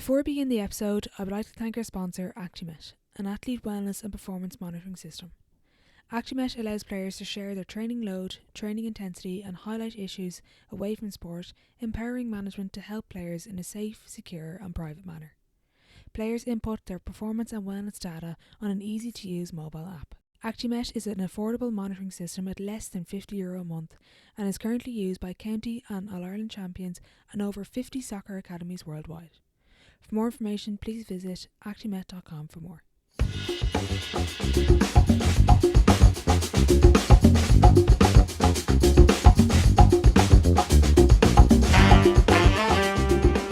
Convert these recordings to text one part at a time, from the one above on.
Before we begin the episode, I would like to thank our sponsor, ActiMet, an athlete wellness and performance monitoring system. ActiMet allows players to share their training load, training intensity and highlight issues away from sport, empowering management to help players in a safe, secure and private manner. Players input their performance and wellness data on an easy-to-use mobile app. ActiMet is an affordable monitoring system at less than €50 a month and is currently used by county and All-Ireland champions and over 50 soccer academies worldwide. For more information, please visit actimet.com for more.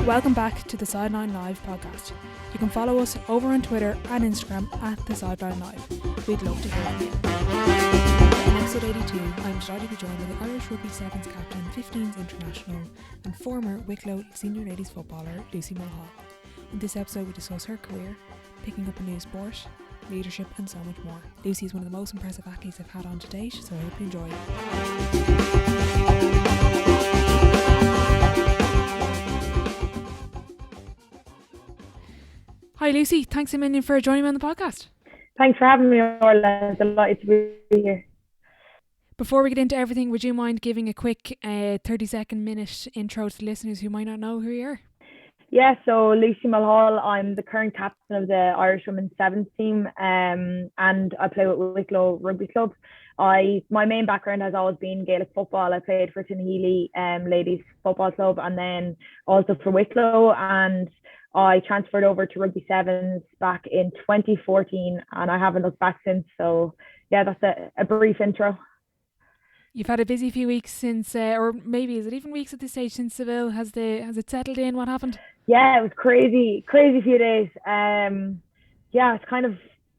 Welcome back to the Sideline Live podcast. You can follow us over on Twitter and Instagram at the Sideline Live. We'd love to hear from you. In episode 82, I'm delighted to be joined by the Irish Rugby Sevens captain, 15s international, and former Wicklow senior ladies footballer Lucy Mulhall. In this episode, we discuss her career, picking up a new sport, leadership, and so much more. Lucy is one of the most impressive athletes I've had on to date, so I hope you enjoy. Hi Lucy, thanks a million for joining me on the podcast. Thanks for having me, Orla. Delighted to be here. Before we get into everything, would you mind giving a quick 30-second minute intro to the listeners who might not know who you are? Yeah, so Lucy Mulhall, I'm the current captain of the Irish Women's Sevens team, and I play with Wicklow Rugby Club. My main background has always been Gaelic football. I played for Tinahealy ladies football club and then also for Wicklow, and I transferred over to Rugby Sevens back in 2014 and I haven't looked back since. So yeah, that's a brief intro. You've had a busy few weeks since, or maybe is it even weeks at this stage since Seville? Has it settled in? What happened? Yeah, it was crazy few days. Yeah,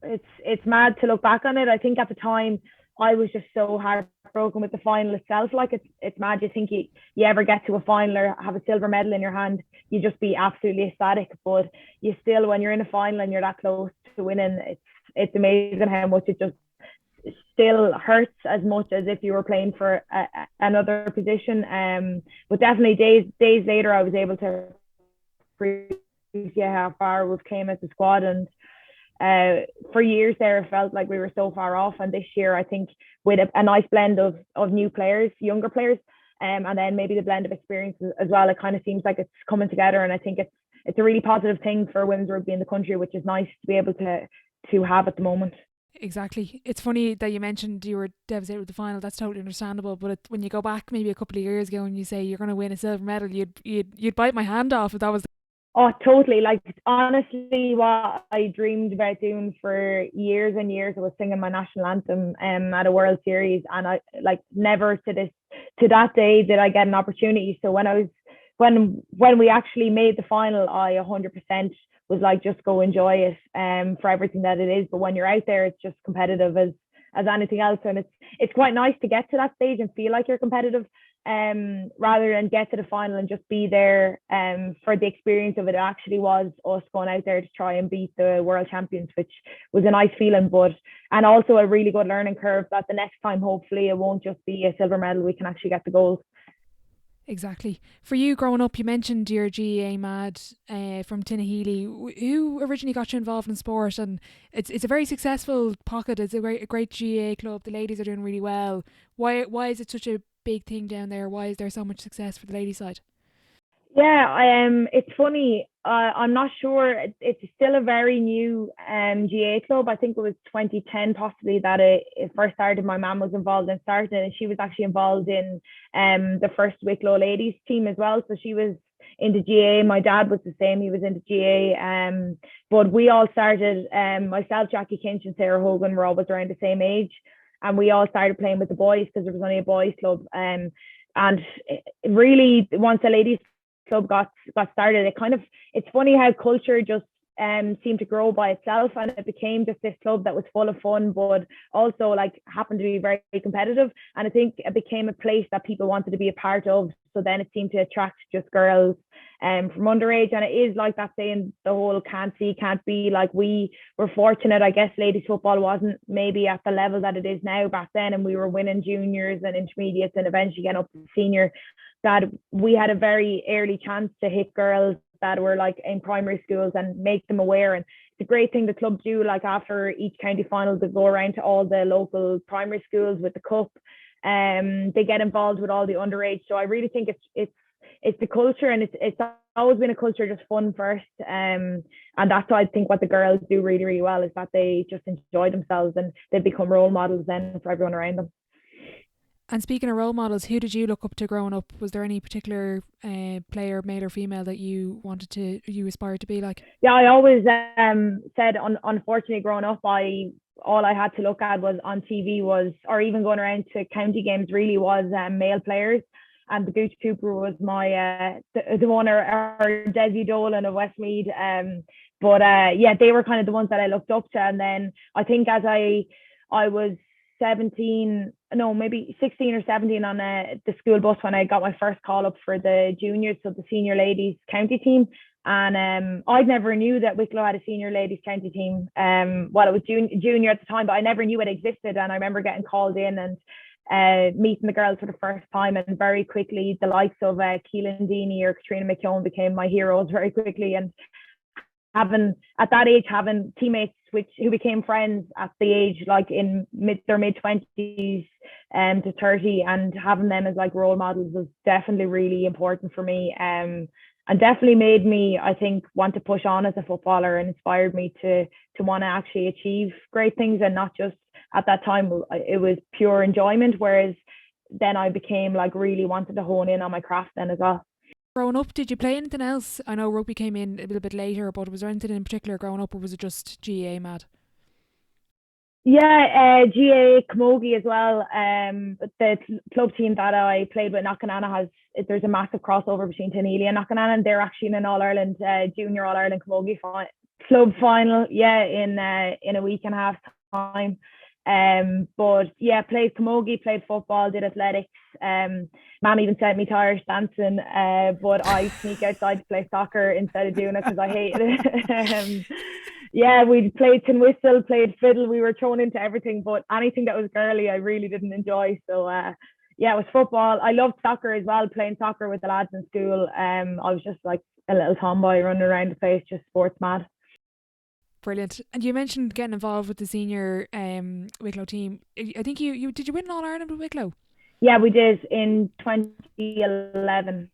it's mad to look back on it. I think at the time I was just so heartbroken with the final itself. Like it's mad. You think you ever get to a final or have a silver medal in your hand, you just be absolutely ecstatic. But you still, when you're in a final and you're that close to winning, it's amazing how much it just still hurts as much as if you were playing for another position. But definitely days later, I was able to appreciate how far we've came as a squad, and for years there it felt like we were so far off, and this year I think with a nice blend of new players, younger players, and then maybe the blend of experience as well, it kind of seems like it's coming together, and I think it's a really positive thing for women's rugby in the country, which is nice to be able to have at the moment. Exactly. It's funny that you mentioned you were devastated with the final. That's totally understandable. But when you go back maybe a couple of years ago and you say you're going to win a silver medal, you'd bite my hand off if that was. Oh, totally. Like, honestly, what I dreamed about doing for years and years, I was singing my national anthem at a World Series, and I never to that day did I get an opportunity. So when we actually made the final, I 100% was like, just go enjoy it for everything that it is. But when you're out there, it's just competitive as anything else, and it's quite nice to get to that stage and feel like you're competitive, rather than get to the final and just be there for the experience of it. It actually was us going out there to try and beat the world champions, which was a nice feeling, and also a really good learning curve that the next time hopefully it won't just be a silver medal, we can actually get the gold. Exactly. For you growing up, you mentioned your GAA mad from Tinahealy. Who originally got you involved in sport? And it's a very successful pocket. It's a great GAA club. The ladies are doing really well. Why is it such a big thing down there? Why is there so much success for the ladies side? Yeah, it's funny. I'm not sure. It's still a very new GAA club. I think it was 2010 possibly that it first started. My mum was involved in starting, and she was actually involved in the first Wicklow ladies team as well. So she was into GAA. My dad was the same. He was into GAA. But we all started, myself, Jackie Kinch and Sarah Hogan were always around the same age. And we all started playing with the boys because there was only a boys club. And really, once the ladies club got started, it's funny how culture just seemed to grow by itself, and it became just this club that was full of fun, but also happened to be very competitive. And I think it became a place that people wanted to be a part of. So then it seemed to attract just girls from underage. And it is like that saying, the whole can't see, can't be. Like, we were fortunate, I guess ladies football wasn't maybe at the level that it is now back then, and we were winning juniors and intermediates and eventually getting up to senior, that we had a very early chance to hit girls that were like in primary schools and make them aware. And it's a great thing the club do, like after each county final, they go around to all the local primary schools with the cup. They get involved with all the underage. So I really think it's the culture, and it's always been a culture just fun first. And that's I think what the girls do really, really well is that they just enjoy themselves and they become role models then for everyone around them. And speaking of role models, who did you look up to growing up? Was there any particular player, male or female, that you aspired to be like? Yeah, I always said, unfortunately, growing up, all I had to look at was on TV was, or even going around to county games, really was male players. And the Gooch Cooper was my the one, or Desi Dolan of Westmead. But yeah, they were kind of the ones that I looked up to. And then I think as I was 17, no, maybe 16 or 17 on the school bus when I got my first call up for the juniors, so the senior ladies county team. And I never knew that Wicklow had a senior ladies county team. Well, it was junior at the time, but I never knew it existed. And I remember getting called in and meeting the girls for the first time, and very quickly the likes of Keelan Deeney or Katrina McKeown became my heroes very quickly. And having teammates who became friends at the age like in their mid-20s to 30, and having them as like role models was definitely really important for me, and definitely made me, I think, want to push on as a footballer, and inspired me to want to actually achieve great things, and not just at that time it was pure enjoyment, whereas then I became like really wanted to hone in on my craft then as well. Growing up, did you play anything else? I know rugby came in a little bit later, but was there anything in particular growing up, or was it just GAA mad? Yeah, GAA Camogie as well. The club team that I played with, Knockanana, there's a massive crossover between Tinahealy and Knockanana, and they're actually in an All-Ireland junior All-Ireland Camogie club final, yeah, in a week and a half time. But yeah, played camogie, played football, did athletics. Mum even sent me to Irish dancing, but I sneak outside to play soccer instead of doing it because I hated it. Yeah, we played tin whistle, played fiddle. We were thrown into everything, but anything that was girly, I really didn't enjoy. So yeah, it was football. I loved soccer as well, playing soccer with the lads in school. I was just like a little tomboy running around the place, just sports mad. Brilliant. And you mentioned getting involved with the senior Wicklow team. I think you did you win All Ireland with Wicklow? Yeah, we did in 2011.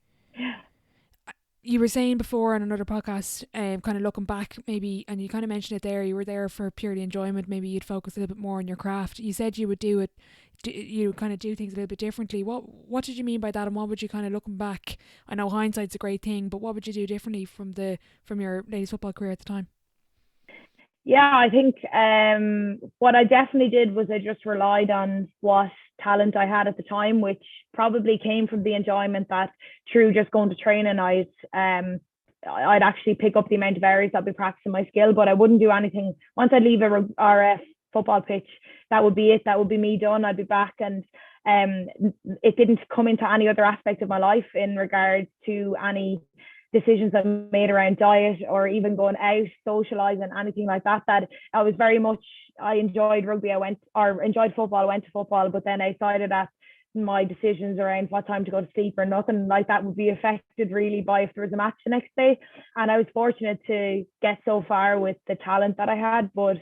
You were saying before on another podcast, kind of looking back maybe, and you kind of mentioned it there, you were there for purely enjoyment, maybe you'd focus a little bit more on your craft. You said you would you kind of do things a little bit differently. What did you mean by that, and what would you kind of, looking back, I know hindsight's a great thing, but what would you do differently from your ladies football career at the time? Yeah, I think what I definitely did was I just relied on what talent I had at the time, which probably came from the enjoyment that through just going to training, I'd actually pick up the amount of areas I'd be practicing my skill, but I wouldn't do anything. Once I'd leave a RF football pitch, that would be it. That would be me done. I'd be back, and it didn't come into any other aspect of my life in regards to any decisions I made around diet or even going out, socialising, anything like that. That I was very much, I enjoyed rugby. Enjoyed football. I went to football, but then I decided that my decisions around what time to go to sleep or nothing like that would be affected really by if there was a match the next day. And I was fortunate to get so far with the talent that I had, but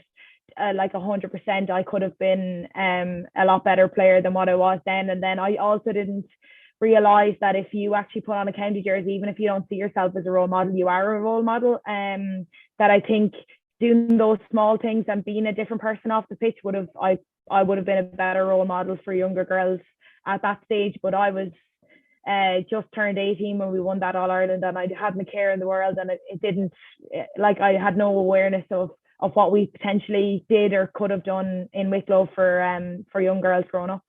like 100%, I could have been a lot better player than what I was then. And then I also didn't realize that if you actually put on a county jersey, even if you don't see yourself as a role model, you are a role model. That I think doing those small things and being a different person off the pitch I would have been a better role model for younger girls at that stage. But I was just turned 18 when we won that All Ireland, and I hadn't a care in the world, and it didn't, like, I had no awareness of what we potentially did or could have done in Wicklow for young girls growing up.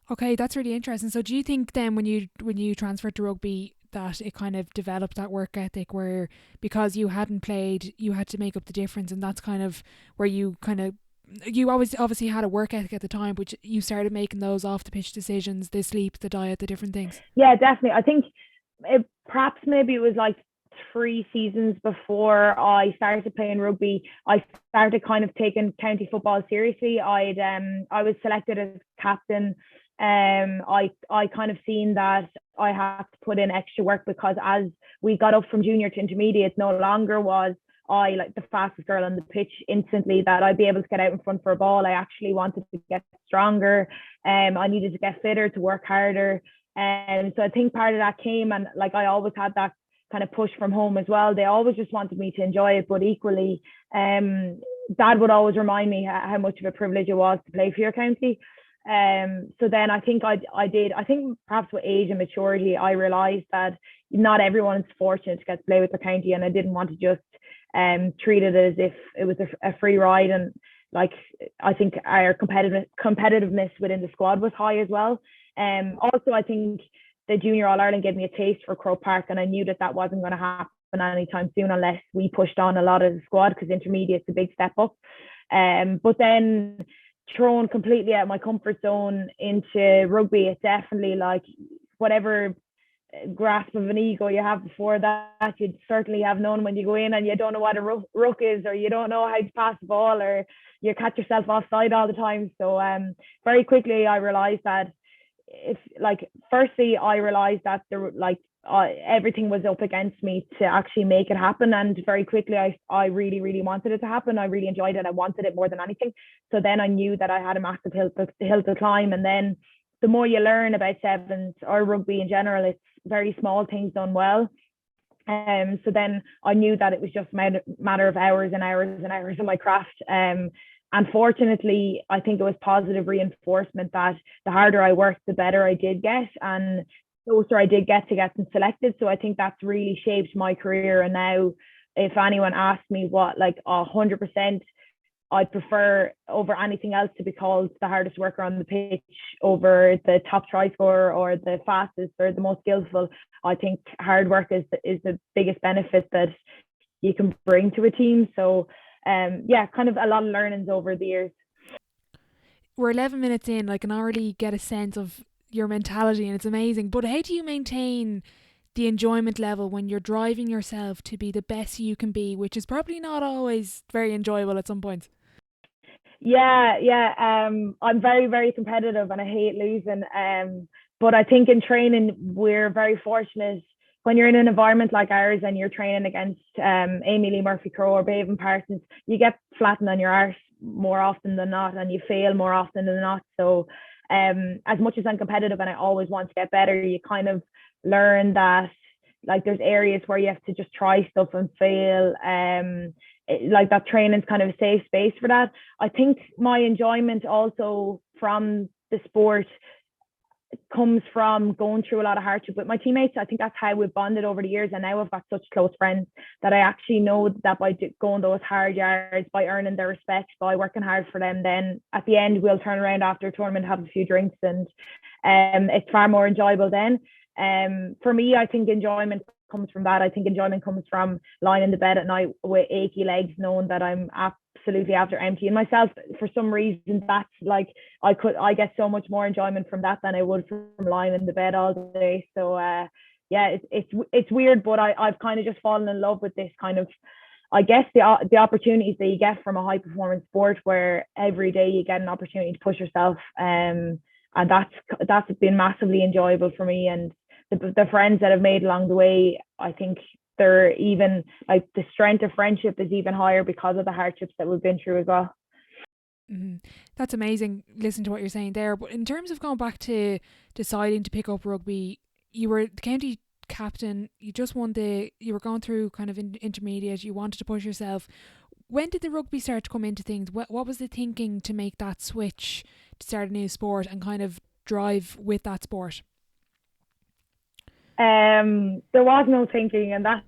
Okay, that's really interesting. So do you think then when you transferred to rugby that it kind of developed that work ethic where, because you hadn't played, you had to make up the difference, and that's kind of where you always obviously had a work ethic at the time, but you started making those off the pitch decisions, the sleep, the diet, the different things? Yeah, definitely. I think perhaps maybe it was like 3 seasons before I started playing rugby, I started kind of taking county football seriously. I was selected as captain. I kind of seen that I had to put in extra work, because as we got up from junior to intermediate, no longer was I like the fastest girl on the pitch instantly that I'd be able to get out in front for a ball. I actually wanted to get stronger. I needed to get fitter, to work harder. And so I think part of that came, and like I always had that kind of push from home as well. They always just wanted me to enjoy it, but equally, Dad would always remind me how much of a privilege it was to play for your county. So then I think I did. I think perhaps with age and maturity, I realised that not everyone is fortunate to get to play with their county, and I didn't want to just treat it as if it was a free ride. And like I think our competitiveness within the squad was high as well. Also, I think the Junior All Ireland gave me a taste for Croke Park, and I knew that wasn't going to happen anytime soon unless we pushed on a lot of the squad, because intermediate's a big step up. But then thrown completely out of my comfort zone into rugby, it's definitely like whatever grasp of an ego you have before that, you'd certainly have none when you go in and you don't know what a ruck is, or you don't know how to pass the ball, or you catch yourself offside all the time. So very quickly I realised that firstly I realised that everything was up against me to actually make it happen, and very quickly I really, really wanted it to happen. I really enjoyed it. I wanted it more than anything. So then I knew that I had a massive hill to climb, and then the more you learn about sevens or rugby in general, it's very small things done well. So then I knew that it was just a matter of hours and hours and hours of my craft. And fortunately, I think it was positive reinforcement that the harder I worked, the better I did get, and the closer I did get to getting selected. So I think that's really shaped my career. And now, if anyone asks me what, 100%, I'd prefer over anything else to be called the hardest worker on the pitch over the top try scorer or the fastest or the most skillful. I think hard work is the biggest benefit that you can bring to a team. So kind of a lot of learnings over the years. We're 11 minutes in. I can already get a sense of your mentality, and it's amazing. But how do you maintain the enjoyment level when you're driving yourself to be the best you can be, which is probably not always very enjoyable at some points? Yeah. I'm very, very competitive, and I hate losing. But I think in training, we're very fortunate when you're in an environment like ours and you're training against Amy Lee Murphy-Crowe or Bevan Parsons, you get flattened on your arse more often than not, and you fail more often than not. So as much as I'm competitive and I always want to get better, you kind of learn that there's areas where you have to just try stuff and fail. That training's kind of a safe space for that. I think my enjoyment also from the sport comes from going through a lot of hardship with my teammates. I think that's how we've bonded over the years, and now I've got such close friends that I actually know that by going those hard yards, by earning their respect, by working hard for them, then at the end we'll turn around after a tournament, have a few drinks, and it's far more enjoyable then. For me, I think enjoyment comes from that. I think enjoyment comes from lying in the bed at night with achy legs, knowing that I'm absolutely after emptying myself. For some reason, that's I get so much more enjoyment from that than I would from lying in the bed all day. So it's weird, but I've kind of just fallen in love with this kind of, I guess, the opportunities that you get from a high performance sport, where every day you get an opportunity to push yourself, and that's been massively enjoyable for me. And the friends that I've made along the way, I think they're even the strength of friendship is even higher because of the hardships that we've been through as well. Mm-hmm. That's amazing. Listen to what you're saying there. But in terms of going back to deciding to pick up rugby, you were the county captain. You just you were going through kind of intermediate. You wanted to push yourself. When did the rugby start to come into things? What was the thinking to make that switch to start a new sport and kind of drive with that sport? There was no thinking, and that's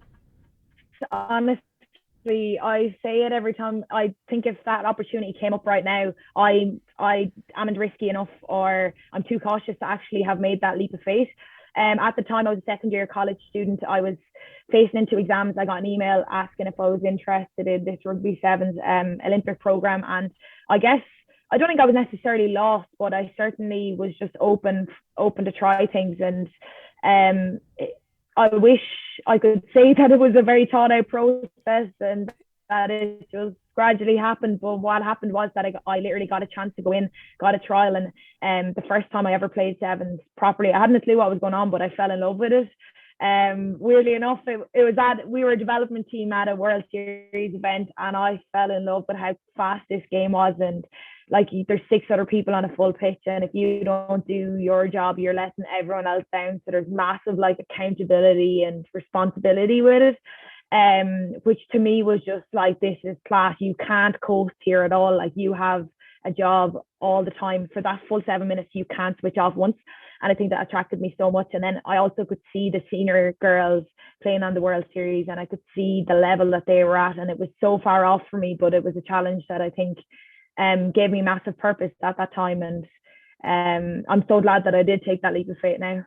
honestly, I say it every time. I think if that opportunity came up right now, I am risky enough, or I'm too cautious to actually have made that leap of faith. At the time, I was a second year college student. I was facing into exams. I got an email asking if I was interested in this rugby sevens Olympic program, and I guess I don't think I was necessarily lost, but I certainly was just open to try things. And I wish I could say that it was a very thought out process and that it just gradually happened. But what happened was that I literally got a chance to go in, got a trial, and the first time I ever played sevens properly, I hadn't a clue what was going on, but I fell in love with it. Weirdly enough, it was that we were a development team at a World Series event, and I fell in love with how fast this game was. And like, there's 6 other people on a full pitch, and if you don't do your job, you're letting everyone else down. So there's massive like accountability and responsibility with it. Which to me was just like, this is class. You can't coast here at all. Like, you have a job all the time. For that full 7 minutes, you can't switch off once. And I think that attracted me so much. And then I also could see the senior girls playing on the World Series, and I could see the level that they were at. And it was so far off for me, but it was a challenge that I think gave me massive purpose at that time. And I'm so glad that I did take that leap of faith now.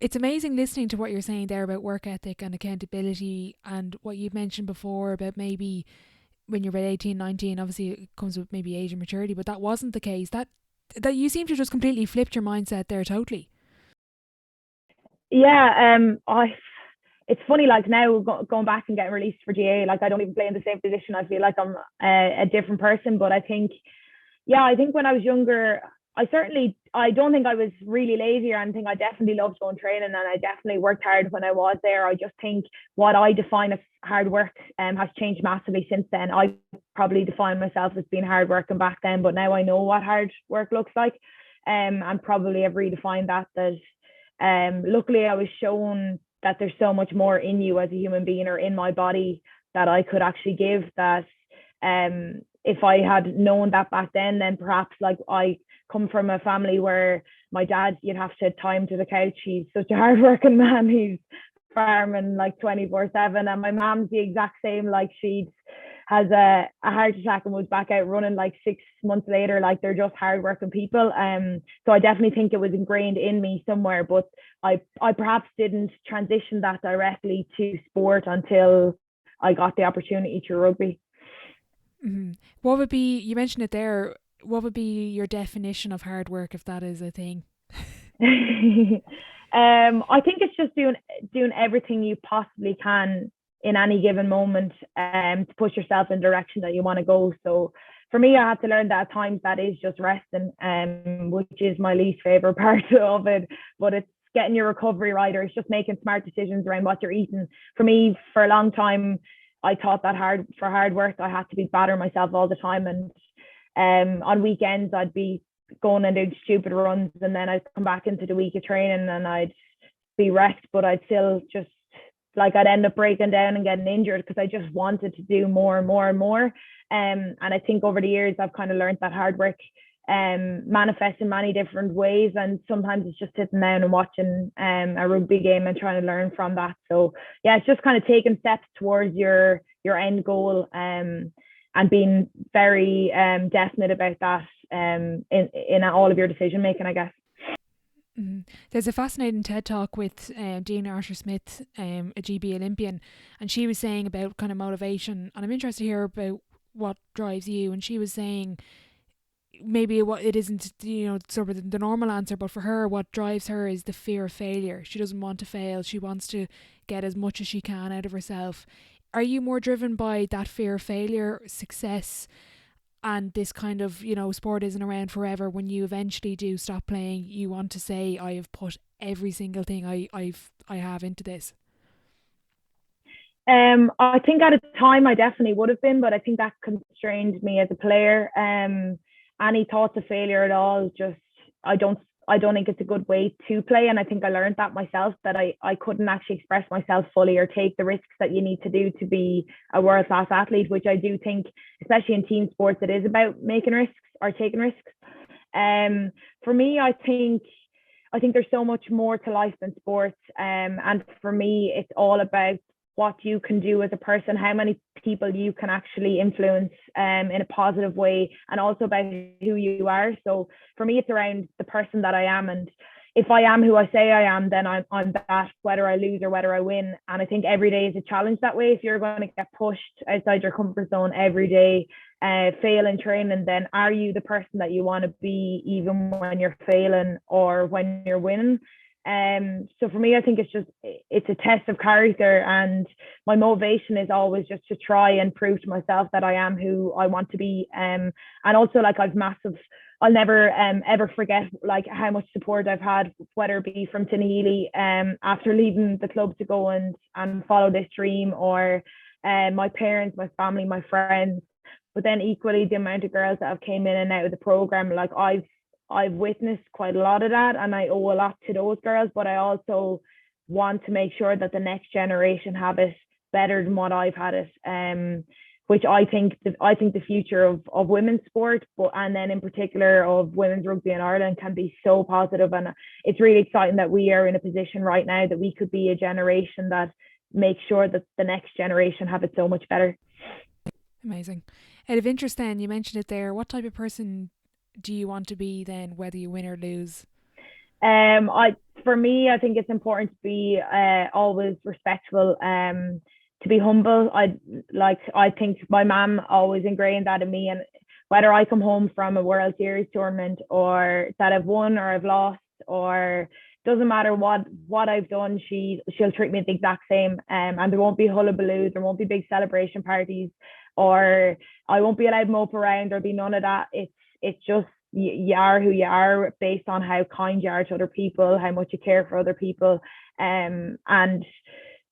It's amazing listening to what you're saying there about work ethic and accountability, and what you've mentioned before about maybe when you're about 18, 19, obviously it comes with maybe age and maturity, but that wasn't the case. That you seem to just completely flipped your mindset there totally. Yeah, it's funny, like now going back and getting released for GA, like I don't even play in the same position. I feel like I'm a different person. But I think when I was younger, I don't think I was really lazy or anything. I definitely loved going training, and I definitely worked hard when I was there. I just think what I define as hard work has changed massively since then. I probably defined myself as being hard working back then, but now I know what hard work looks like, and probably have redefined that. Luckily I was shown that there's so much more in you as a human being, or in my body, that I could actually give. That if I had known that back then perhaps, like, I come from a family where my dad, you'd have to tie him to the couch. He's such a hardworking man. He's farming like 24/7, and my mom's the exact same. Like, she has a heart attack and was back out running like 6 months later. Like, they're just hardworking people. So I definitely think it was ingrained in me somewhere, but I perhaps didn't transition that directly to sport until I got the opportunity through rugby. Mm-hmm. What would be, you mentioned it there, what would be your definition of hard work, if that is a thing? I think it's just doing everything you possibly can in any given moment to push yourself in the direction that you want to go. So for me, I had to learn that at times that is just resting, which is my least favorite part of it. But it's getting your recovery right, or it's just making smart decisions around what you're eating. For me, for a long time, I thought that for hard work, I had to be battering myself all the time. And on weekends, I'd be going and doing stupid runs, and then I'd come back into the week of training and I'd be wrecked, but I'd still just, like, I'd end up breaking down and getting injured because I just wanted to do more and more and more. And I think over the years, I've kind of learned that hard work manifests in many different ways, and sometimes it's just sitting down and watching a rugby game and trying to learn from that. So yeah, it's just kind of taking steps towards your end goal, and being very definite about that in all of your decision making, I guess. Mm-hmm. There's a fascinating TED talk with Dean Archer-Smith, a GB Olympian, and she was saying about kind of motivation, and I'm interested to hear about what drives you. And she was saying maybe what it isn't, sort of the normal answer, but for her, what drives her is the fear of failure. She doesn't want to fail. She wants to get as much as she can out of herself. Are you more driven by that fear of failure, success, and this kind of, sport isn't around forever? When you eventually do stop playing, you want to say, I have put every single thing I have into this? I think at a time I definitely would have been, but I think that constrained me as a player. Any thoughts of failure at all, just I don't think it's a good way to play. And I think I learned that myself, that I couldn't actually express myself fully or take the risks that you need to do to be a world-class athlete, which I do think, especially in team sports, it is about making risks or taking risks. For me, I think there's so much more to life than sports. And for me, it's all about what you can do as a person, how many people you can actually influence in a positive way, and also about who you are. So for me, it's around the person that I am. And if I am who I say I am, then I'm that, whether I lose or whether I win. And I think every day is a challenge that way. If you're going to get pushed outside your comfort zone every day, fail in training, then are you the person that you want to be even when you're failing or when you're winning? So for me, I think it's a test of character, and my motivation is always just to try and prove to myself that I am who I want to be. And also like I'll never ever forget like how much support I've had, whether it be from Tinahealy after leaving the club to go and follow this dream, or my parents, my family, my friends. But then equally the amount of girls that have came in and out of the program, like I've witnessed quite a lot of that, and I owe a lot to those girls, but I also want to make sure that the next generation have it better than what I've had it. Which I think the future of women's sport, and then in particular of women's rugby in Ireland, can be so positive. And it's really exciting that we are in a position right now that we could be a generation that makes sure that the next generation have it so much better. Amazing. Out of interest then, you mentioned it there, what type of person do you want to be then, whether you win or lose? For me, I think it's important to be always respectful, to be humble. I think my mum always ingrained that in me, and whether I come home from a World Series tournament or that I've won or I've lost, or doesn't matter what I've done, she'll treat me the exact same. And there won't be hullabaloo, there won't be big celebration parties, or I won't be allowed to mope around or be none of that. It's just you are who you are based on how kind you are to other people, how much you care for other people. And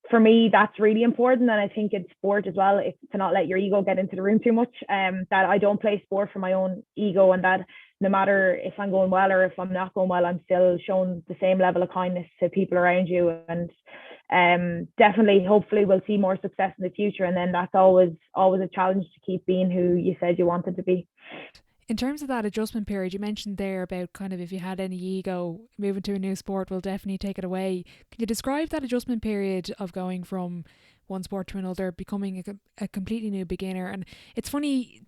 for me, that's really important. And I think in sport as well, it's to not let your ego get into the room too much. That I don't play sport for my own ego, and that no matter if I'm going well or if I'm not going well, I'm still showing the same level of kindness to people around you. And definitely, hopefully, we'll see more success in the future. And then that's always a challenge to keep being who you said you wanted to be. In terms of that adjustment period, you mentioned there about kind of if you had any ego, moving to a new sport will definitely take it away. Can you describe that adjustment period of going from one sport to another, becoming a completely new beginner? And it's funny,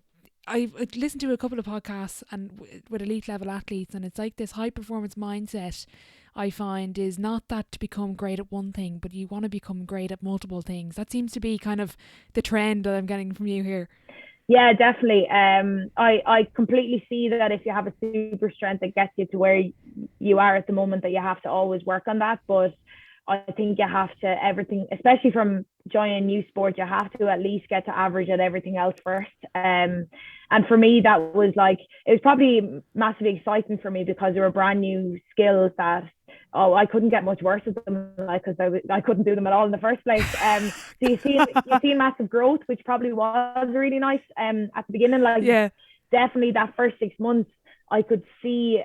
I've listened to a couple of podcasts and with elite level athletes, and it's like this high performance mindset I find is not that to become great at one thing, but you want to become great at multiple things. That seems to be kind of the trend that I'm getting from you here. Yeah, definitely. I completely see that if you have a super strength that gets you to where you are at the moment, that you have to always work on that. But I think you have to everything, especially from joining a new sport, you have to at least get to average at everything else first. And for me, that was like, it was probably massively exciting for me because there were brand new skills that, I couldn't get much worse at them, like, because I couldn't do them at all in the first place. So you see massive growth, which probably was really nice. At the beginning, like, yeah, definitely that first 6 months, I could see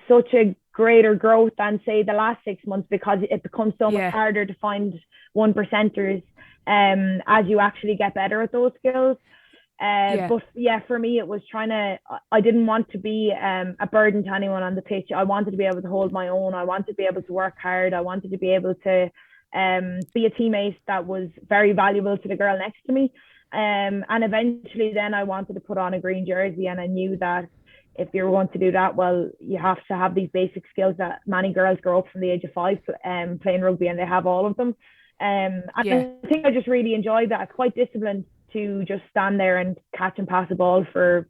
such a greater growth than say the last 6 months, because it becomes so much harder to find 1%ers as you actually get better at those skills. But yeah, for me, it was I didn't want to be a burden to anyone on the pitch. I wanted to be able to hold my own. I wanted to be able to work hard. I wanted to be able to be a teammate that was very valuable to the girl next to me. And eventually then I wanted to put on a green jersey, and I knew that if you were going to do that, well, you have to have these basic skills that many girls grow up from the age of 5 playing rugby, and they have all of them. And I think I just really enjoyed that. It's quite disciplined to just stand there and catch and pass a ball for,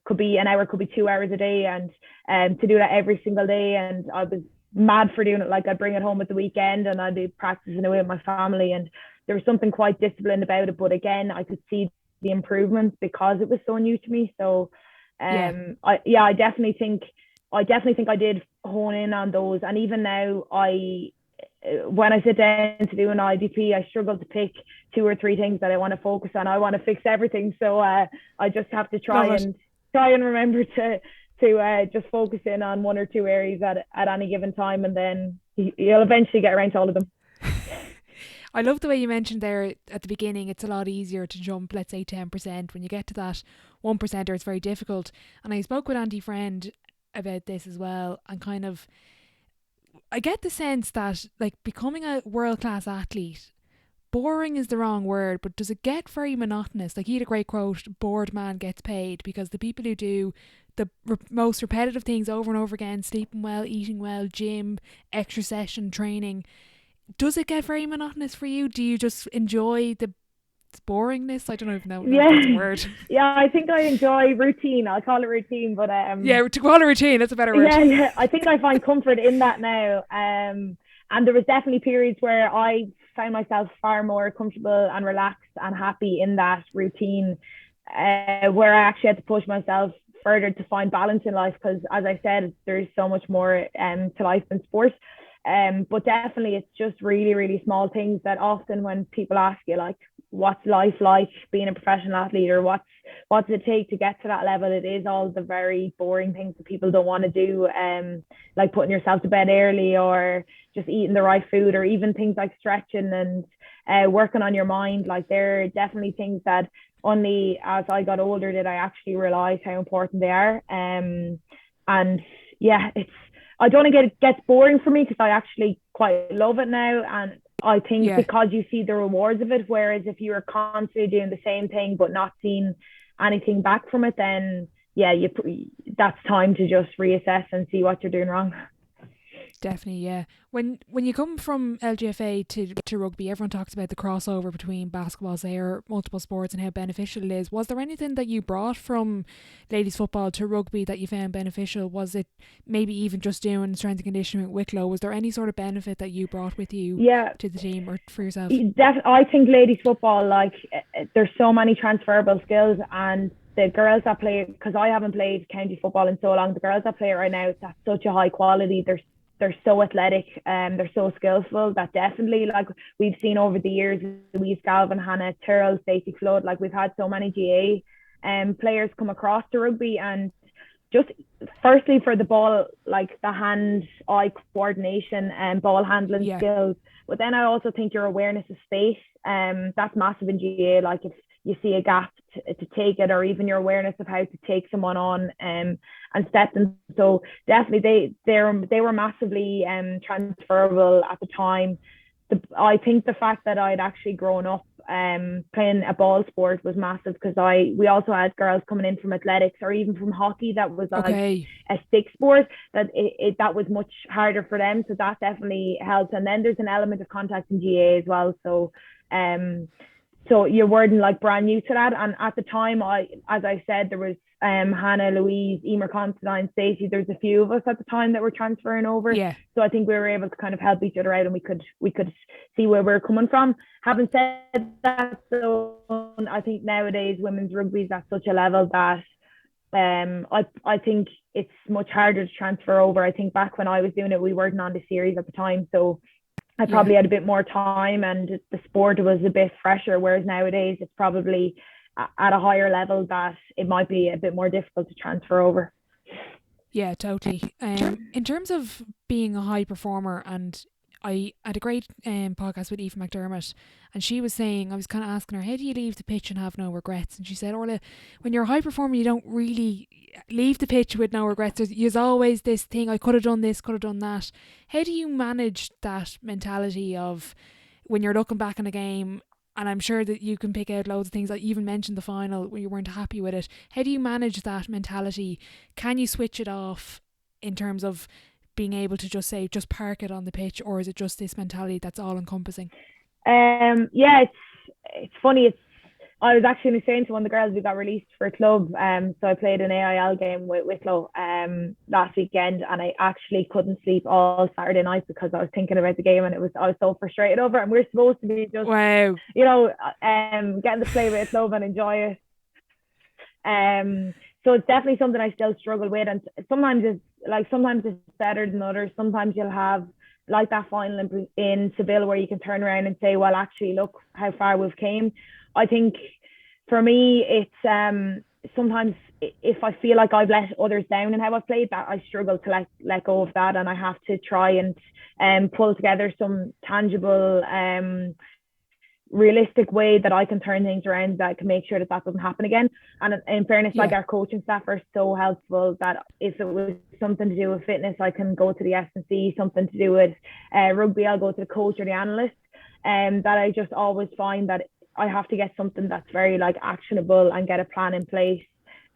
could be an hour, could be 2 hours a day, and to do that every single day. And I was mad for doing it. Like, I'd bring it home at the weekend and I'd be practicing away with my family, and there was something quite disciplined about it. But again, I could see the improvements because it was so new to me. So I definitely think I did hone in on those. And even now, when I sit down to do an IDP, I struggle to pick 2 or 3 things that I want to focus on. I want to fix everything. So I just have to try and remember to just focus in on 1 or 2 areas at any given time, and then you'll eventually get around to all of them. I love the way you mentioned there at the beginning, it's a lot easier to jump, let's say 10%. When you get to that 1%er, it's very difficult. And I spoke with Andy Friend about this as well, and kind of, I get the sense that, like, becoming a world-class athlete, boring is the wrong word, but does it get very monotonous? Like, he had a great quote, bored man gets paid, because the people who do the most repetitive things over and over again, sleeping well, eating well, gym, extra session, training, does it get very monotonous for you? Do you just enjoy the its boringness. I don't even know if that's a word. Yeah, I think I enjoy routine. I'll call it routine, but yeah, to call it routine, that's a better word. Yeah, I think I find comfort in that now. And there was definitely periods where I found myself far more comfortable and relaxed and happy in that routine, where I actually had to push myself further to find balance in life, because as I said, there's so much more to life than sport. But definitely it's just really, really small things that often when people ask you, like, what's life like being a professional athlete, or what's it take to get to that level, it is all the very boring things that people don't want to do, like putting yourself to bed early, or just eating the right food, or even things like stretching and working on your mind. Like, they're definitely things that only as I got older did I actually realize how important they are. And yeah, I don't think it gets boring for me, because I actually quite love it now. And I think because you see the rewards of it, whereas if you were constantly doing the same thing but not seeing anything back from it, then that's time to just reassess and see what you're doing wrong. Definitely, yeah. When you come from LGFA to rugby, everyone talks about the crossover between basketball, say, or multiple sports, and how beneficial it is. Was there anything that you brought from ladies football to rugby that you found beneficial? Was it maybe even just doing strength and conditioning at Wicklow? Was there any sort of benefit that you brought with you to the team or for yourself? I think ladies football, like, there's so many transferable skills, and the girls that play, because I haven't played county football in so long, the girls that play it right now, it's at such a high quality. They're so athletic, they're so skillful, that definitely, like, we've seen over the years, Louise Galvin, Hannah Tyrrell, Stacey Flood, like, we've had so many GA players come across to rugby. And just firstly for the ball, like the hand-eye coordination and ball handling skills. But then I also think your awareness of space, that's massive in GA. Like, if you see a gap to take it, or even your awareness of how to take someone on and step them. So definitely they were massively transferable at the time. I think the fact that I'd actually grown up playing a ball sport was massive, because we also had girls coming in from athletics, or even from hockey, that was like a stick sport, that that was much harder for them. So that definitely helped. And then there's an element of contact in GA as well. So you're wording like brand new to that. And at the time, as I said, there was Hannah, Louise, Emer Constantine, Stacey. There's a few of us at the time that were transferring over. Yeah. So I think we were able to kind of help each other out, and we could see where we're coming from. Having said that, though, I think nowadays women's rugby is at such a level that I think it's much harder to transfer over. I think back when I was doing it, we weren't on the series at the time, so I probably had a bit more time, and the sport was a bit fresher, whereas nowadays it's probably at a higher level that it might be a bit more difficult to transfer over. Yeah, totally. In terms of being a high performer, and I had a great podcast with Aoife McDermott, and she was saying, I was kind of asking her, how do you leave the pitch and have no regrets? And she said, Orla, when you're a high performer, you don't really leave the pitch with no regrets. There's always this thing, I could have done this, could have done that. How do you manage that mentality of when you're looking back on a game? And I'm sure that you can pick out loads of things. Like you even mentioned the final where you weren't happy with it. How do you manage that mentality? Can you switch it off in terms of being able to just say, just park it on the pitch, or is it just this mentality that's all encompassing? Yeah, it's funny. I was actually saying to one of the girls, we got released for a club. So I played an AIL game with Wicklow last weekend, and I actually couldn't sleep all Saturday night because I was thinking about the game, and I was so frustrated over it. And we're supposed to be just, getting to play with a club and enjoy it. So it's definitely something I still struggle with, and sometimes it's better than others. Sometimes you'll have like that final in Seville where you can turn around and say, well, actually, look how far we've came. I think for me, it's sometimes if I feel like I've let others down in how I've played, that I struggle to let go of that, and I have to try and pull together some tangible realistic way that I can turn things around that can make sure that doesn't happen again. And in fairness, like our coaching staff are so helpful that if it was something to do with fitness, I can go to the S&C, something to do with rugby, I'll go to the coach or the analyst. That I just always find that I have to get something that's very like actionable and get a plan in place.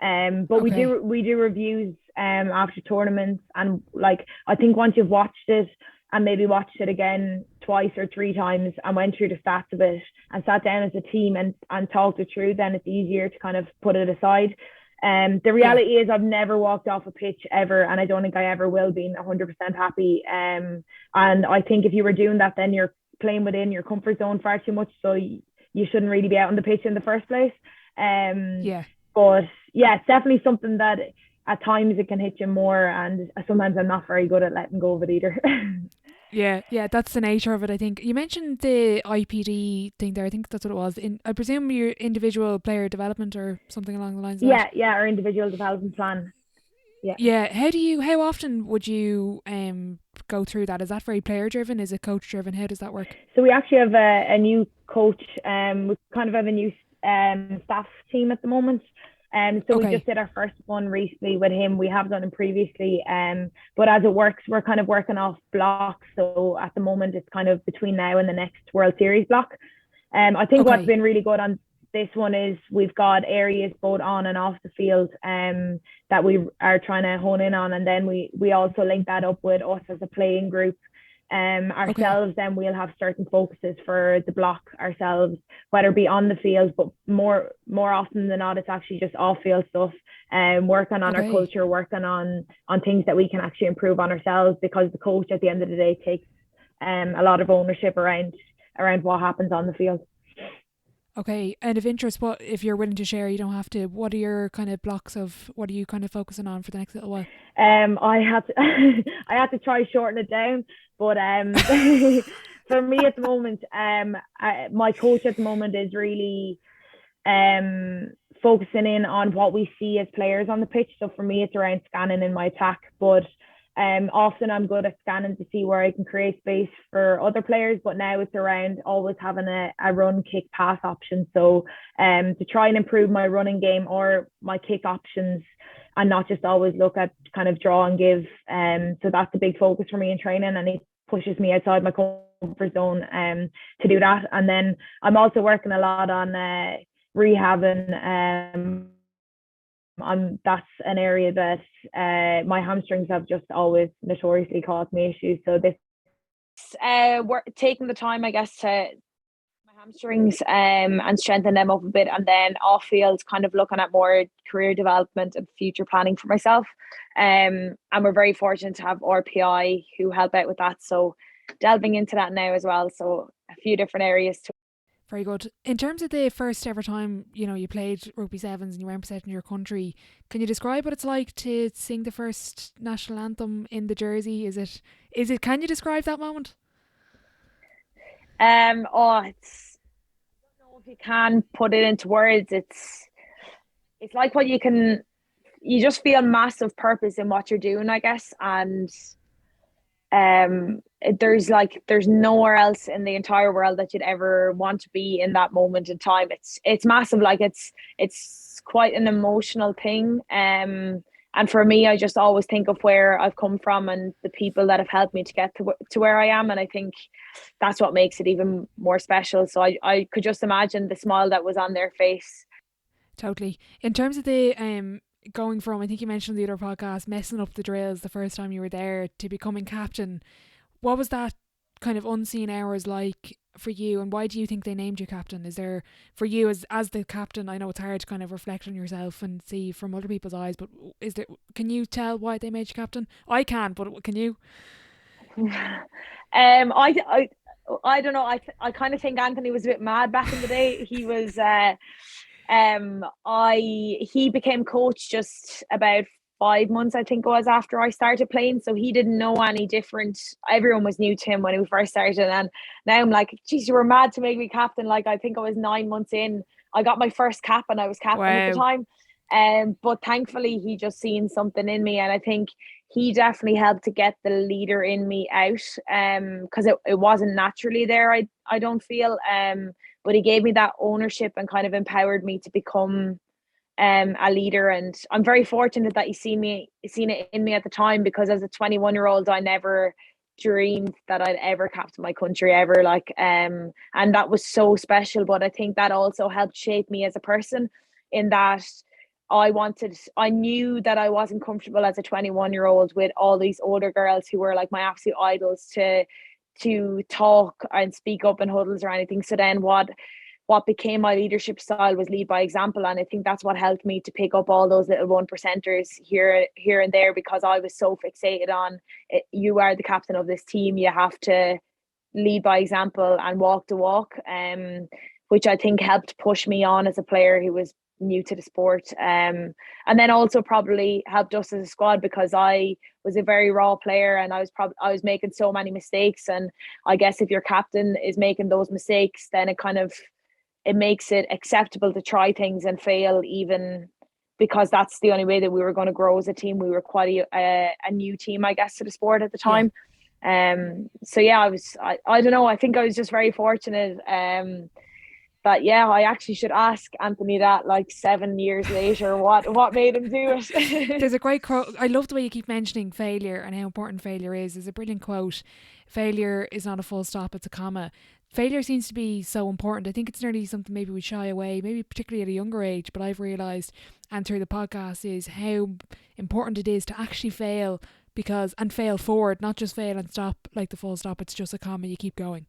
But we do reviews after tournaments, and like I think once you've watched it and maybe watched it again twice or three times and went through the stats of it and sat down as a team and talked it through, then it's easier to kind of put it aside. The reality is I've never walked off a pitch ever, and I don't think I ever will be 100% happy. And I think if you were doing that, then you're playing within your comfort zone far too much. So you shouldn't really be out on the pitch in the first place. But yeah, it's definitely something that at times it can hit you more, and sometimes I'm not very good at letting go of it either. Yeah, that's the nature of it, I think. You mentioned the IPD thing there. I think that's what it was. I presume your individual player development or something along the lines of that. Yeah, our individual development plan. Yeah. How often would you go through that? Is that very player driven? Is it coach driven? How does that work? So we actually have a new coach. We kind of have a new staff team at the moment. So we just did our first one recently with him. We have done it previously. But as it works, we're kind of working off blocks. So at the moment, it's kind of between now and the next World Series block. I think what's been really good on this one is we've got areas both on and off the field that we are trying to hone in on. And then we also link that up with us as a playing group. Ourselves, then we'll have certain focuses for the block ourselves, whether it be on the field, but more often than not, it's actually just off field stuff, working on our culture, working on things that we can actually improve on ourselves, because the coach at the end of the day takes a lot of ownership around what happens on the field. Okay, and of interest, what if you're willing to share? You don't have to. What are your kind of blocks of? What are you kind of focusing on for the next little while? I had to I had to try shorten it down, but for me at the moment, my coach at the moment is really focusing in on what we see as players on the pitch. So for me, it's around scanning in my attack, but often I'm good at scanning to see where I can create space for other players, but now it's around always having a run, kick, pass option. So to try and improve my running game or my kick options, and not just always look at kind of draw and give. So that's a big focus for me in training, and it pushes me outside my comfort zone to do that. And then I'm also working a lot on rehabbing. That's an area that my hamstrings have just always notoriously caused me issues. So this we're taking the time, I guess, to my hamstrings and strengthen them up a bit, and then off field kind of looking at more career development and future planning for myself. And we're very fortunate to have RPI who help out with that. So delving into that now as well. So a few different areas to. Very good. In terms of the first ever time, you played rugby sevens and you were representing your country, can you describe what it's like to sing the first national anthem in the jersey? Is it? Can you describe that moment? It's, I don't know if you can put it into words. It's like what you just feel massive purpose in what you're doing, I guess, and there's nowhere else in the entire world that you'd ever want to be in that moment in time. It's massive. Like it's quite an emotional thing. And for me, I just always think of where I've come from and the people that have helped me to get to where I am. And I think that's what makes it even more special. So I could just imagine the smile that was on their face. Totally. In terms of the going from, I think you mentioned the other podcast, messing up the drills the first time you were there to becoming captain, what was that kind of unseen hours like for you, and why do you think they named you captain? Is there, for you as the captain, I know it's hard to kind of reflect on yourself and see from other people's eyes, but can you tell why they made you captain? I can, but can you? I don't know. I kind of think Anthony was a bit mad back in the day. He was he became coach just about 5 months, I think it was, after I started playing. So he didn't know any different. Everyone was new to him when he first started. And now I'm like, geez, you were mad to make me captain. Like, I think I was 9 months in. I got my first cap and I was captain at the time. But thankfully he just seen something in me. And I think he definitely helped to get the leader in me out. Because it wasn't naturally there, I don't feel. But he gave me that ownership and kind of empowered me to become a leader. And I'm very fortunate that he seen it in me at the time, because as a 21-year-old, I never dreamed that I'd ever captain my country ever. And that was so special. But I think that also helped shape me as a person, in that I knew that I wasn't comfortable as a 21-year-old with all these older girls who were like my absolute idols to talk and speak up in huddles or anything. So then what became my leadership style was lead by example. And I think that's what helped me to pick up all those little 1%ers here and there, because I was so fixated on it. You are the captain of this team. You have to lead by example and walk the walk, which I think helped push me on as a player who was new to the sport, and then also probably helped us as a squad, because I was a very raw player and I was making so many mistakes. And I guess if your captain is making those mistakes, then it makes it acceptable to try things and fail, even because that's the only way that we were going to grow as a team. We were quite a new team, I guess, to the sport at the time. So yeah, I don't know, I think I was just very fortunate, that I actually should ask Anthony that like 7 years later what made him do it. There's a great quote. I love the way you keep mentioning failure and how important failure is. There's a brilliant quote: failure is not a full stop, it's a comma. Failure seems to be so important. I think it's nearly something maybe we shy away, maybe particularly at a younger age, but I've realised, and through the podcast, is how important it is to actually fail, and fail forward, not just fail and stop like the full stop. It's just a comma, you keep going.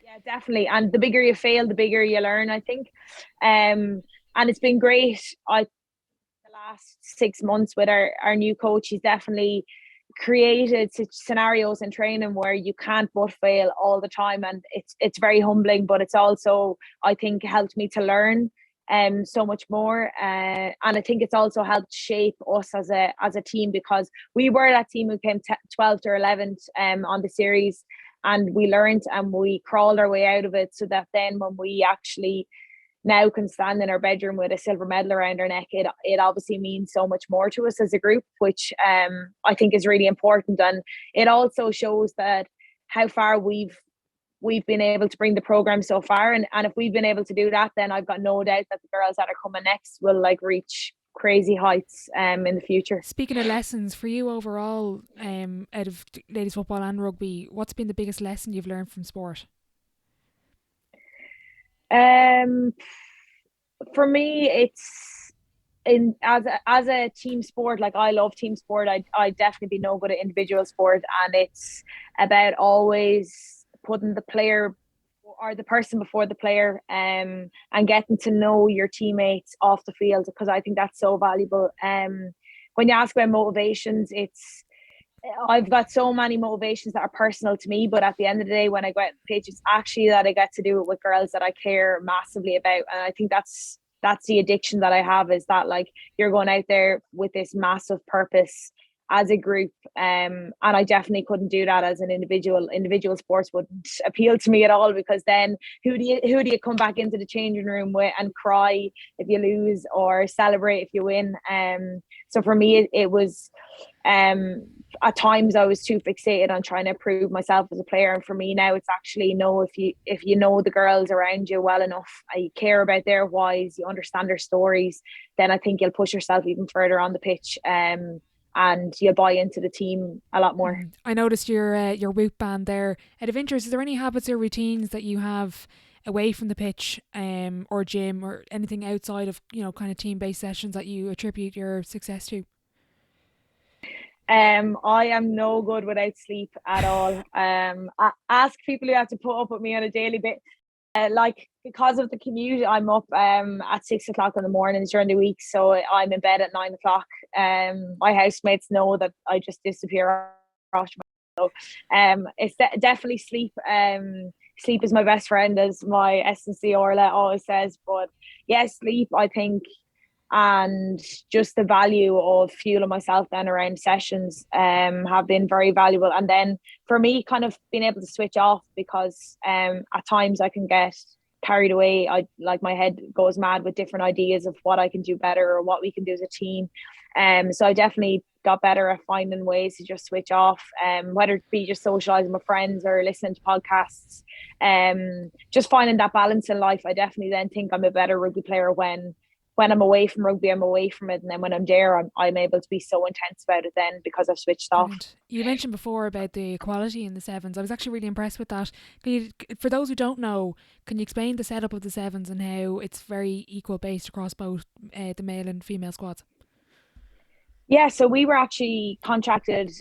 Yeah, definitely. And the bigger you fail, the bigger you learn, I think. And it's been great. The last 6 months with our new coach, he's definitely created scenarios in training where you can't but fail all the time, and it's very humbling, but it's also, I think, helped me to learn so much more, and I think it's also helped shape us as a team, because we were that team who came 12th or 11th on the series, and we learned and we crawled our way out of it, so that then when we actually now can stand in our bedroom with a silver medal around our neck, it obviously means so much more to us as a group, which I think is really important. And it also shows that how far we've been able to bring the program so far, and if we've been able to do that, then I've got no doubt that the girls that are coming next will like reach crazy heights in the future. Speaking of lessons for you overall, out of ladies football and rugby, what's been the biggest lesson you've learned from sport? For me, it's as a team sport. Like, I love team sport. I definitely be no good at individual sport, and it's about always putting the player or the person before the player, and getting to know your teammates off the field, because I think that's so valuable. When you ask about motivations, I've got so many motivations that are personal to me, but at the end of the day, when I go out on the pitch, it's actually that I get to do it with girls that I care massively about. And I think that's the addiction that I have, is that, like, you're going out there with this massive purpose as a group, and I definitely couldn't do that as an individual. Sports wouldn't appeal to me at all, because then who do you come back into the changing room with and cry if you lose, or celebrate if you win? So for me, it was at times I was too fixated on trying to prove myself as a player, and for me now it's actually, no, if you know the girls around you well enough, you care about their whys, you understand their stories, then I think you'll push yourself even further on the pitch, and you'll buy into the team a lot more. I noticed your Whoop band there. Out of interest, is there any habits or routines that you have away from the pitch, or gym, or anything outside of, kind of team-based sessions that you attribute your success to? I am no good without sleep at all. I ask people who have to put up with me on a daily basis. Like, because of the commute, I'm up at 6 o'clock in the mornings during the week, so I'm in bed at 9 o'clock. My housemates know that I just disappear after my. So it's definitely sleep. Sleep is my best friend, as my S&C Orla always says. But yes, sleep, I think, and just the value of fueling myself then around sessions have been very valuable. And then for me, kind of being able to switch off, because at times I can get carried away. My head goes mad with different ideas of what I can do better or what we can do as a team. So I definitely got better at finding ways to just switch off, whether it be just socializing with friends or listening to podcasts, just finding that balance in life. I definitely then think I'm a better rugby player when when I'm away from rugby, I'm away from it, and then when I'm there, I'm able to be so intense about it then because I've switched off. Brilliant. You mentioned before about the equality in the sevens. I was actually really impressed with that. For those who don't know, can you explain the setup of the sevens and how it's very equal based across both the male and female squads? Yeah, so we were actually contracted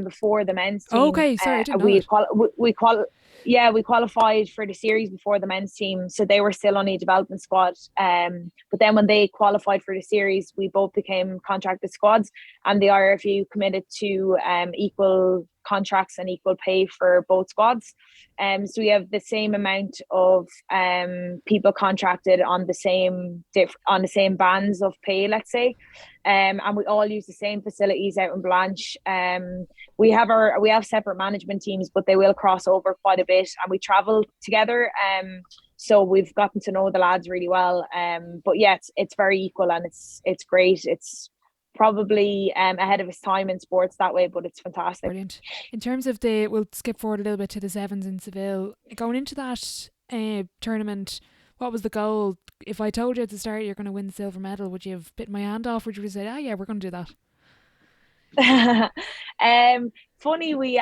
before the men's team. Okay, sorry, I didn't know that. We qualified for the series before the men's team, so they were still on a development squad. But then when they qualified for the series, we both became contracted squads, and the IRFU committed to equal contracts and equal pay for both squads. So we have the same amount of people contracted on the same bands of pay, let's say. And we all use the same facilities out in Blanche. We have separate management teams, but they will cross over quite a bit, and we travel together. So we've gotten to know the lads really well. But yeah, it's very equal, and it's great. It's probably ahead of its time in sports that way, but it's fantastic. Brilliant. In terms of we'll skip forward a little bit to the sevens in Seville. Going into that tournament, what was the goal? If I told you at the start you're going to win the silver medal, would you have bitten my hand off? Would you have said, "Ah, yeah, we're going to do that"? Funny, we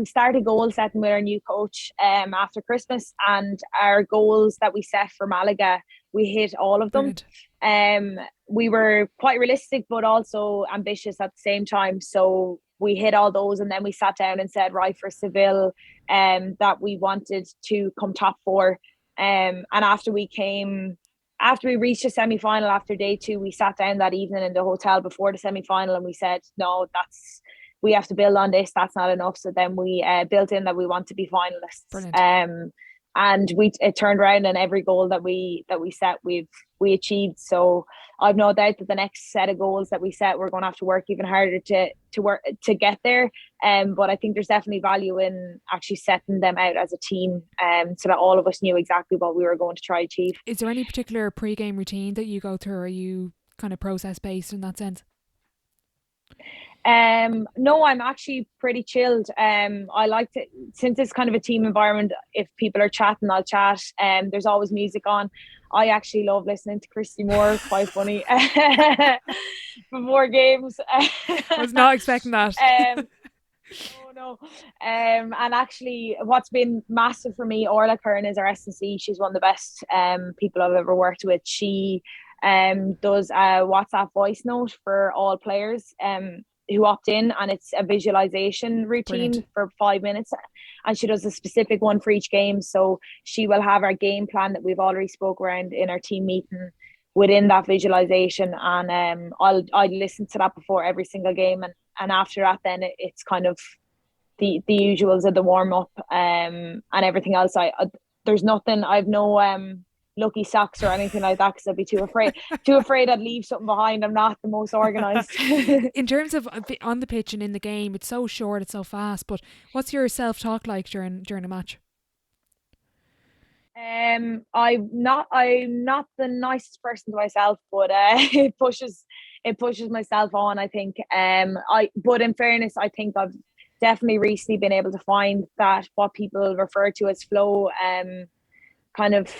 started goal setting with our new coach after Christmas, and our goals that we set for Malaga, we hit all of them. We were quite realistic but also ambitious at the same time, so we hit all those, and then we sat down and said, right, for Seville, that we wanted to come top four. And after we reached the semi-final after day 2, we sat down that evening in the hotel before the semi-final, and we said, no, we have to build on this. That's not enough. So then we built in that we want to be finalists. Brilliant. And it turned around, and every goal that we set, we achieved. So I've no doubt that the next set of goals that we set, we're going to have to work even harder to get there. But I think there's definitely value in actually setting them out as a team, so that all of us knew exactly what we were going to try to achieve. Is there any particular pre-game routine that you go through, or are you kind of process based in that sense? No, I'm actually pretty chilled. I like to, since it's kind of a team environment, if people are chatting, I'll chat. There's always music on. I actually love listening to Christy Moore. Quite funny. Before games. I was not expecting that. No. And actually, what's been massive for me, Orla Kern is our S&C. She's one of the best people I've ever worked with. She does a WhatsApp voice note for all players who opt in, and it's a visualization routine. Brilliant. For 5 minutes, and she does a specific one for each game. So she will have our game plan that we've already spoke around in our team meeting within that visualization, and I'll listen to that before every single game, and after that then it's kind of the usuals of the warm-up and everything else. There's nothing, I've no lucky socks or anything like that, because I'd be too afraid I'd leave something behind. I'm not the most organised. In terms of on the pitch and in the game, it's so short, it's so fast, but what's your self-talk like during a match? I'm not the nicest person to myself, but it pushes myself on, I think. But in fairness, I think I've definitely recently been able to find that what people refer to as flow, kind of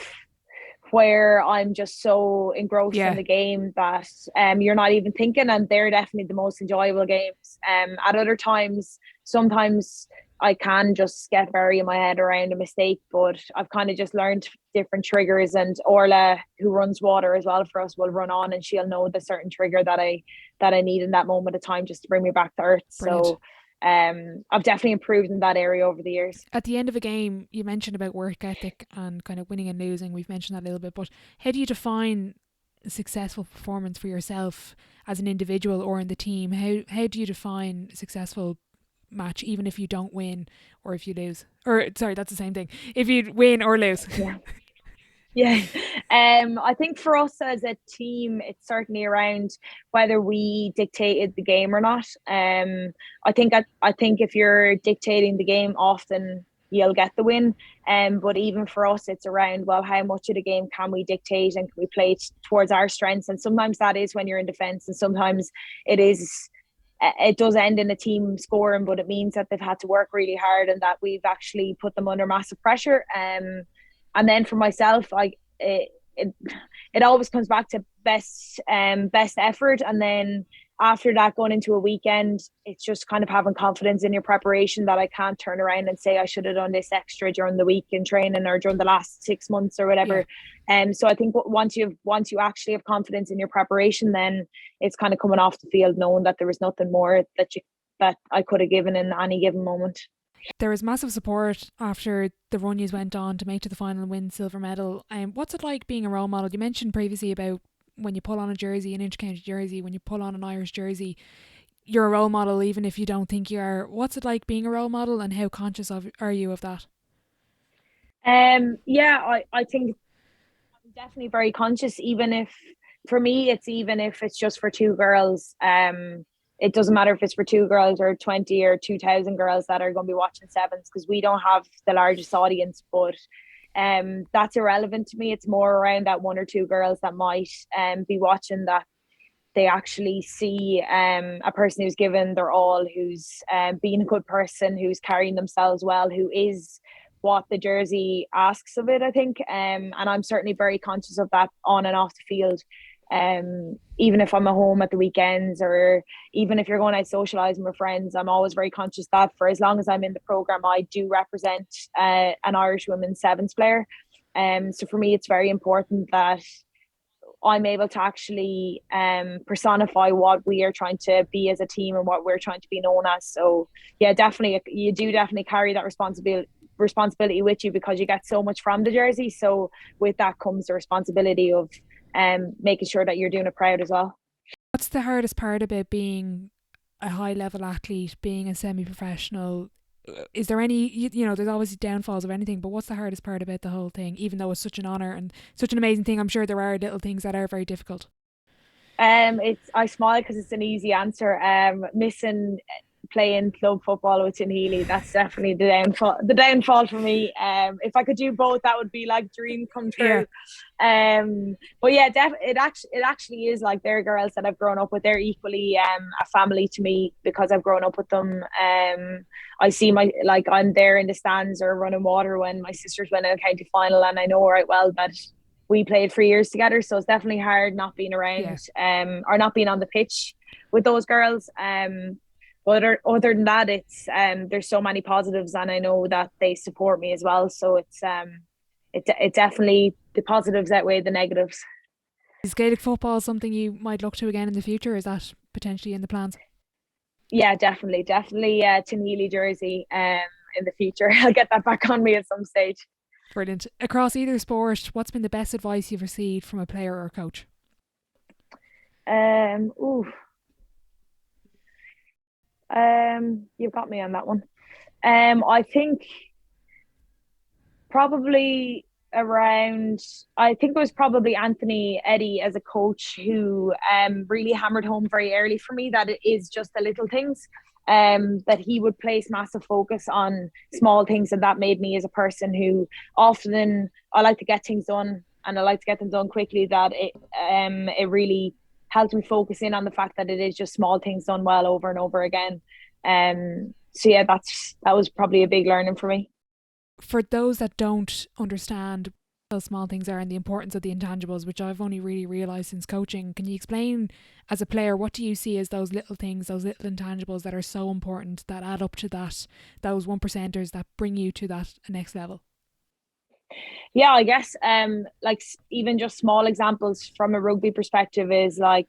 where I'm just so engrossed in the game that you're not even thinking, and they're definitely the most enjoyable games. At other times, sometimes I can just get very in my head around a mistake, but I've kind of just learned different triggers, and Orla, who runs water as well for us, will run on and she'll know the certain trigger that I need in that moment of time just to bring me back to earth. Brilliant. So I've definitely improved in that area over the years. At the end of a game, you mentioned about work ethic and kind of winning and losing. We've mentioned that a little bit, but how do you define a successful performance for yourself as an individual or in the team? How do you define a successful match, even if you don't win or if you lose? Or sorry, that's the same thing. If you win or lose. Yeah. I think for us as a team, it's certainly around whether we dictated the game or not. I think if you're dictating the game often, you'll get the win. But even for us, it's around, well, how much of the game can we dictate and can we play towards our strengths? And sometimes that is when you're in defence, and sometimes it does end in a team scoring, but it means that they've had to work really hard and that we've actually put them under massive pressure. And then for myself, it always comes back to best effort, and then after that, going into a weekend, it's just kind of having confidence in your preparation that I can't turn around and say I should have done this extra during the week in training or during the last 6 months or whatever. So I think once you actually have confidence in your preparation, then it's kind of coming off the field knowing that there was nothing more that I could have given in any given moment. There was massive support after the run went on to make to the final and win silver medal. What's it like being a role model? You mentioned previously about when you pull on a jersey, an inter-county jersey, when you pull on an Irish jersey, you're a role model even if you don't think you are. What's it like being a role model, and how conscious are you of that? I think I'm definitely very conscious, even if for me it's just for two girls. It doesn't matter if it's for two girls or 20 or 2,000 girls that are going to be watching sevens, because we don't have the largest audience, but that's irrelevant to me. It's more around that one or two girls that might be watching, that they actually see a person who's given their all, who's being a good person, who's carrying themselves well, who is what the jersey asks of it, I think. And I'm certainly very conscious of that on and off the field. Even if I'm at home at the weekends, or even if you're going out socialising with friends, I'm always very conscious that for as long as I'm in the programme, I do represent an Irish women's sevens player. So for me, it's very important that I'm able to actually personify what we are trying to be as a team and what we're trying to be known as. So yeah, definitely, you do definitely carry that responsibility with you, because you get so much from the jersey. So with that comes the responsibility of making sure that you're doing it proud as well. What's the hardest part about being a high level athlete, being a semi-professional? Is there any, there's always downfalls of anything, but what's the hardest part about the whole thing, even though it's such an honour and such an amazing thing? I'm sure there are little things that are very difficult. I smile because it's an easy answer. Missing playing club football with Tinahealy, that's definitely the downfall for me. If I could do both, that would be like dream come true. But yeah, it actually is like, they're girls that I've grown up with. They're equally a family to me because I've grown up with them. I see I'm there in the stands or running water when my sisters went in a county final, and I know right well that we played for years together. So it's definitely hard not being around or not being on the pitch with those girls. But other than that, it's there's so many positives, and I know that they support me as well. So it definitely, the positives outweigh the negatives. Is Gaelic football something you might look to again in the future? Is that potentially in the plans? Yeah, definitely. Tinahealy jersey in the future. I'll get that back on me at some stage. Brilliant. Across either sport, what's been the best advice you've received from a player or coach? You've got me on that one. I think probably I think it was probably Anthony Eddy as a coach who really hammered home very early for me that it is just the little things. That he would place massive focus on small things, and that made me, as a person who often I like to get things done and I like to get them done quickly, that it really helped me focus in on the fact that it is just small things done well over and over again. So yeah, that was probably a big learning for me. For those that don't understand what those small things are and the importance of the intangibles, which I've only really realised since coaching, can you explain, as a player, what do you see as those little things, those little intangibles that are so important, that add up to those 1%ers that bring you to that next level? Yeah, I guess like even just small examples from a rugby perspective is like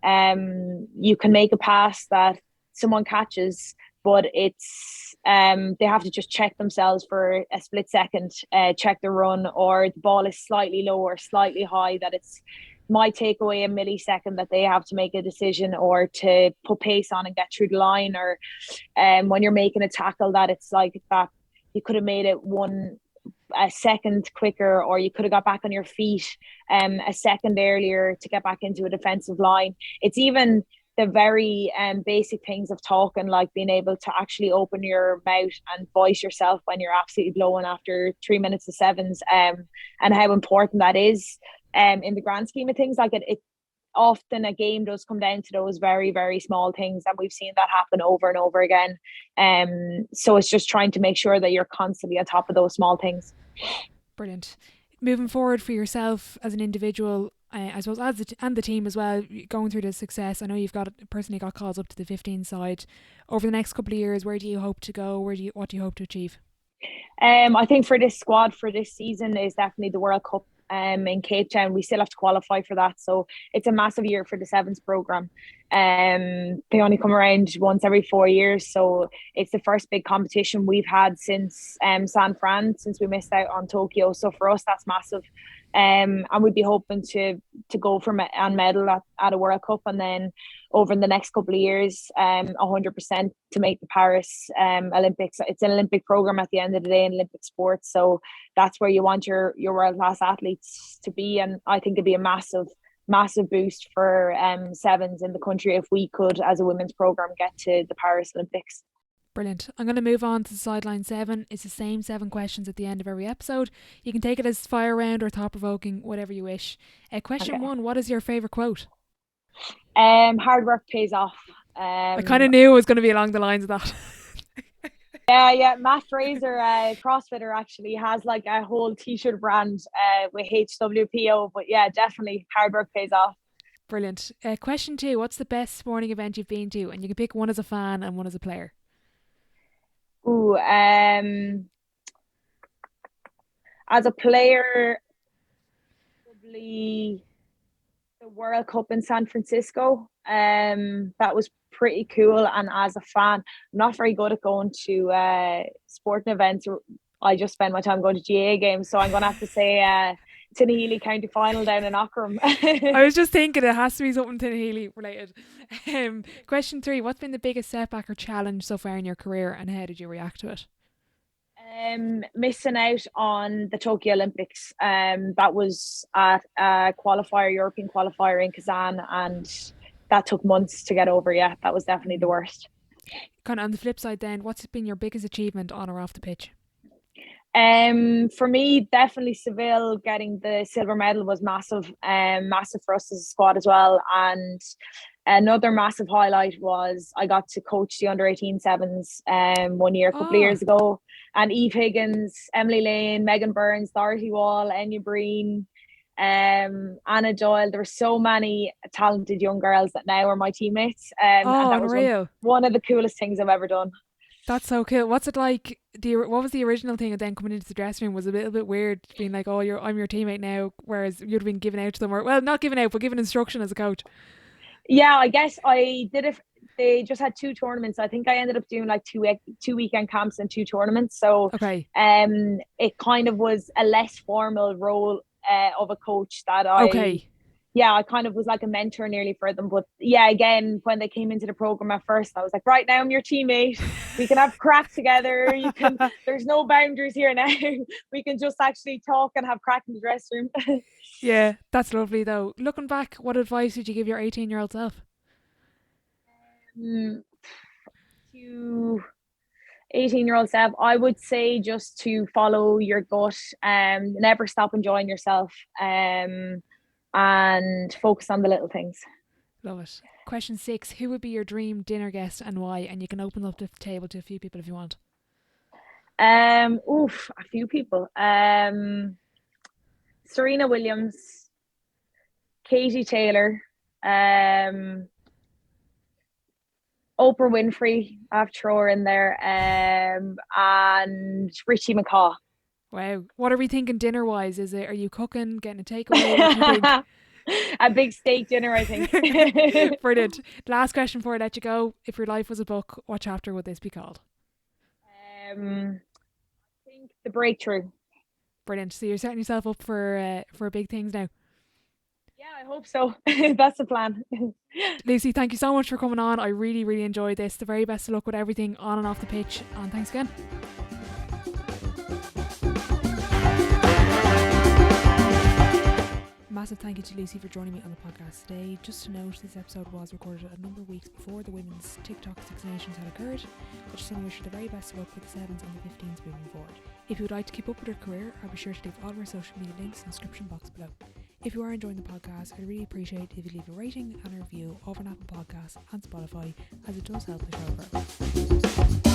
you can make a pass that someone catches, but it's they have to just check themselves for a split second, check the run, or the ball is slightly low or slightly high, that it's might take away a millisecond that they have to make a decision or to put pace on and get through the line. Or when you're making a tackle, that it's like that you could have made it a second quicker, or you could have got back on your feet a second earlier to get back into a defensive line. It's even the very basic things of talking, like being able to actually open your mouth and voice yourself when you're absolutely blowing after 3 minutes of sevens, and how important that is in the grand scheme of things. Like it often, a game does come down to those very, very small things, and we've seen that happen over and over again. So it's just trying to make sure that you're constantly on top of those small things. Brilliant. Moving forward for yourself as an individual, I suppose, and the team as well, going through the success. I know you've personally got calls up to the 15 side. Over the next couple of years, where do you hope to go? What do you hope to achieve? I think for this squad for this season is definitely the World Cup in Cape Town. We still have to qualify for that, so it's a massive year for the sevens program. They only come around once every 4 years, so it's the first big competition we've had since San Fran, since we missed out on Tokyo. So for us, that's massive. And we'd be hoping to go for a medal at a World Cup, and then over the next couple of years, 100% to make the Paris Olympics. It's an Olympic program at the end of the day, in Olympic sports. So that's where you want your world class athletes to be, and I think it'd be a massive boost for sevens in the country if we could, as a women's program, get to the Paris Olympics. Brilliant. I'm going to move on to the sideline 7. It's the same 7 questions at the end of every episode. You can take it as fire round or thought provoking, whatever you wish. Question 1: what is your favourite quote? Hard work pays off. I kind of knew it was going to be along the lines of that. Yeah. Matt Fraser, CrossFitter, actually has like a whole t-shirt brand with HWPO. But yeah, definitely hard work pays off. Brilliant. Question 2: what's the best sporting event you've been to? And you can pick one as a fan and one as a player. Ooh, as a player, probably the World Cup in San Francisco. That was pretty cool. And as a fan, I'm not very good at going to sporting events. I just spend my time going to GA games, so I'm going to have to say Tinahealy County Final down in Ockram. I was just thinking it has to be something Tinahealy related. Question 3: what's been the biggest setback or challenge so far in your career, and how did you react to it? Missing out on the Tokyo Olympics. That was at a European qualifier in Kazan, and that took months to get over. Yeah, that was definitely the worst. Kind of on the flip side then, what's been your biggest achievement on or off the pitch? For me, definitely Seville getting the silver medal was massive. Massive for us as a squad as well. And another massive highlight was I got to coach the under-18 sevens 1 year, a couple of years ago. And Eve Higgins, Emily Lane, Megan Burns, Dorothy Wall, Enya Breen, Anna Doyle. There were so many talented young girls that now are my teammates. And that was one of the coolest things I've ever done. That's so cool. What's it like? What was the original thing? And then coming into the dressing room was a little bit weird, being like, "Oh, I'm your teammate now," whereas you'd have been given out to them, or well, not given out, but given instruction as a coach. Yeah, I guess I did it. They just had 2 tournaments. I think I ended up doing like two weekend camps and 2 tournaments. So okay, it kind of was a less formal role of a coach that I. Yeah, I kind of was like a mentor nearly for them. But yeah, again, when they came into the program at first, I was like, right, now I'm your teammate. We can have crack together. There's no boundaries here now. We can just actually talk and have crack in the dressing room. Yeah, that's lovely though. Looking back, what advice would you give your 18-year-old self? To 18-year-old self, I would say just to follow your gut, never stop enjoying yourself. And focus on the little things. Love it. Question 6: who would be your dream dinner guest and why? And you can open up the table to a few people if you want. A few people. Serena Williams, Katie Taylor, Oprah Winfrey, I have to throw her in there, and Richie McCaw. Wow. What are we thinking dinner wise? Are you cooking, getting a takeaway? A big steak dinner, I think. Brilliant. Last question before I let you go. If your life was a book, what chapter would this be called? I think The Breakthrough. Brilliant. So you're setting yourself up for big things now. Yeah, I hope so. That's the plan. Lucy, thank you so much for coming on. I really, really enjoyed this. The very best of luck with everything on and off the pitch. And thanks again. Massive thank you to Lucy for joining me on the podcast today. Just to note, this episode was recorded a number of weeks before the women's TikTok Six Nations had occurred. I just want to wish her the very best of luck with the sevens and the 15s moving forward. If you would like to keep up with her career, I'll be sure to leave all of our social media links in the description box below. If you are enjoying the podcast, I'd really appreciate if you leave a rating and a review over on Apple Podcasts and Spotify, as it does help the show grow.